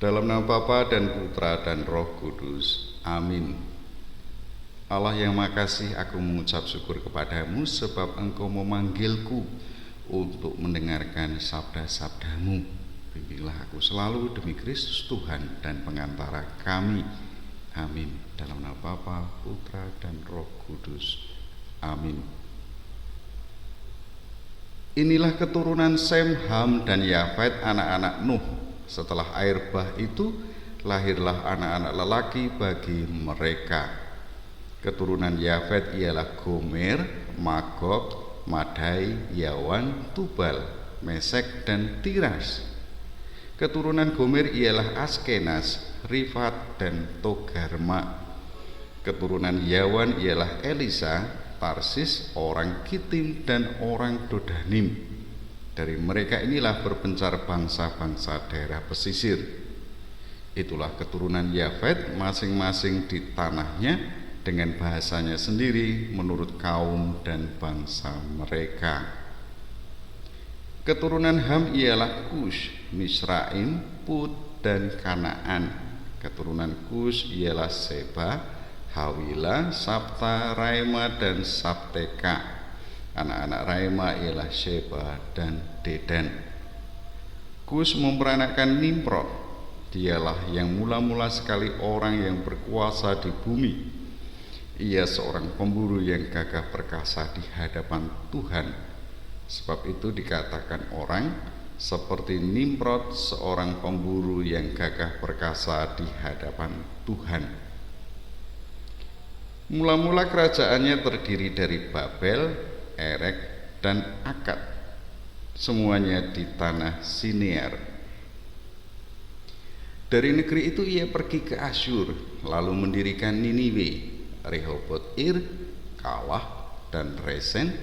Dalam nama Bapa dan Putra dan Roh Kudus. Amin. Allah yang makasih, aku mengucap syukur kepadamu sebab engkau memanggilku untuk mendengarkan sabda-sabdamu. Bimbinglah aku selalu demi Kristus Tuhan dan pengantara kami. Amin. Dalam nama Bapa, Putra dan Roh Kudus. Amin. Inilah keturunan Sem, Ham, dan Yafet, anak-anak Nuh. Setelah air bah itu, lahirlah anak-anak lelaki bagi mereka. Keturunan Yafet ialah Gomer, Magog, Madai, Yawan, Tubal, Mesek, dan Tiras. Keturunan Gomer ialah Askenas, Rifat, dan Togarma. Keturunan Yawan ialah Elisa, Tarsis, orang Kitim, dan orang Dodanim. Dari mereka inilah berpencar bangsa-bangsa daerah pesisir. Itulah keturunan Yafet, masing-masing di tanahnya dengan bahasanya sendiri menurut kaum dan bangsa mereka. Keturunan Ham ialah Kus, Misraim, Put, dan Kanaan. Keturunan Kus ialah Seba, Hawila, Sabta, Raima, dan Sabteka. Anak-anak Raima ialah Sheba dan Dedan. Kus memperanakkan Nimrod. Dialah yang mula-mula sekali orang yang berkuasa di bumi. Ia seorang pemburu yang gagah perkasa di hadapan Tuhan. Sebab itu dikatakan orang seperti Nimrod, seorang pemburu yang gagah perkasa di hadapan Tuhan. Mula-mula kerajaannya terdiri dari Babel, Erek, dan Akad, semuanya di tanah Sinear. Dari negeri itu ia pergi ke Asyur, lalu mendirikan Niniwe, Rehoboth Ir, Kalah, dan Resen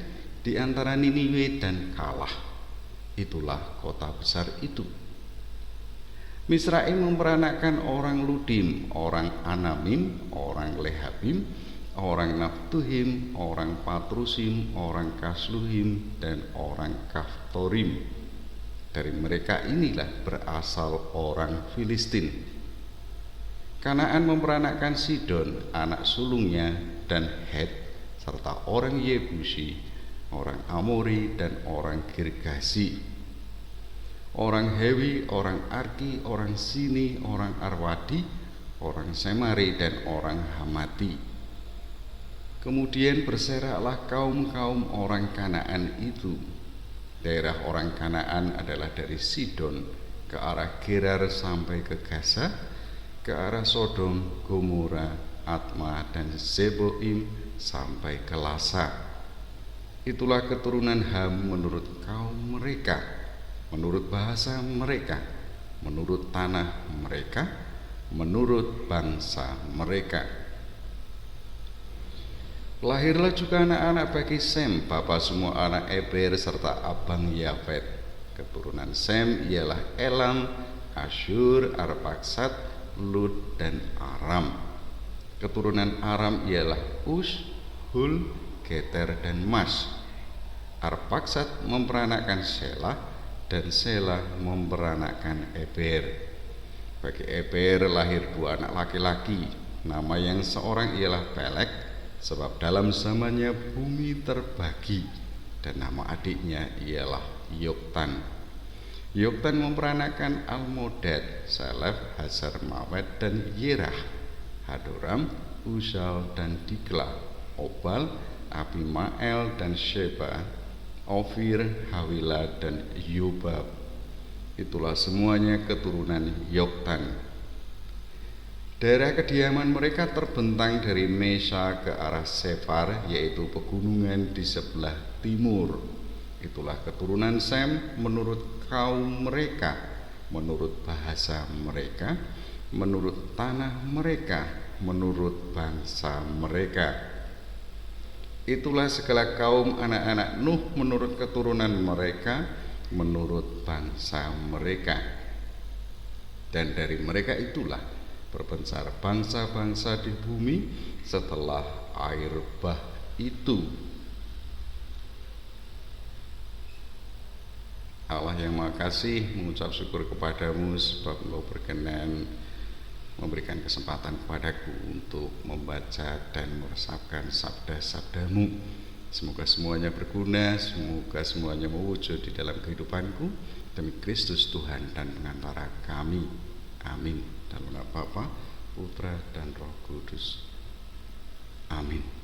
di antara Niniwe dan Kalah. Itulah kota besar itu. Misraim memperanakkan orang Ludim, orang Anamim, orang Lehabim, orang Naftuhim, orang Patrusim, orang Kasluhim, dan orang Kaftorim. Dari mereka inilah berasal orang Filistin. Kanaan memperanakkan Sidon, anak sulungnya, dan Het, serta orang Yebusi, orang Amori, dan orang Girgasi. Orang Hewi, orang Arki, orang Sini, orang Arwadi, orang Semari, dan orang Hamati. Kemudian berseraklah kaum-kaum orang Kanaan itu. Daerah orang Kanaan adalah dari Sidon ke arah Gerar sampai ke Gaza, ke arah Sodom, Gomora, Atma, dan Zeboim sampai ke Lasa. Itulah keturunan Ham menurut kaum mereka, menurut bahasa mereka, menurut tanah mereka, menurut bangsa mereka. Lahirlah juga anak-anak bagi Sem, bapa semua anak Eber serta abang Yafet. Keturunan Sem ialah Elam, Asyur, Arpaksad, Lud, dan Aram. Keturunan Aram ialah Us, Hul, Geter, dan Mas. Arpaksad memperanakkan Selah, dan Selah memperanakkan Eber. Bagi Eber lahir dua anak laki-laki. Nama yang seorang ialah Pelek, sebab dalam zamannya bumi terbagi, dan nama adiknya ialah Yoktan. Yoktan memperanakkan Almodad, Selef, Hazar Mawet, dan Yerah, Hadoram, Uzal, dan Dikla, Obal, Abimael, dan Sheba, Ofir, Hawila, dan Yobab. Itulah semuanya keturunan Yoktan. Daerah kediaman mereka terbentang dari Mesa ke arah Sefar, yaitu pegunungan di sebelah timur. Itulah keturunan Sem menurut kaum mereka, menurut bahasa mereka, menurut tanah mereka, menurut bangsa mereka. Itulah segala kaum anak-anak Nuh menurut keturunan mereka, menurut bangsa mereka. Dan dari mereka itulah berpencar bangsa-bangsa di bumi setelah air bah itu. Allah yang Maha Kasih, mengucap syukur kepadamu sebab Engkau berkenan memberikan kesempatan kepadaku untuk membaca dan meresapkan sabda-sabdamu. Semoga semuanya berguna, semoga semuanya mewujud di dalam kehidupanku, demi Kristus Tuhan dan pengantara kami. Amin. Dalam nama Bapa, Putra dan Roh Kudus. Amin.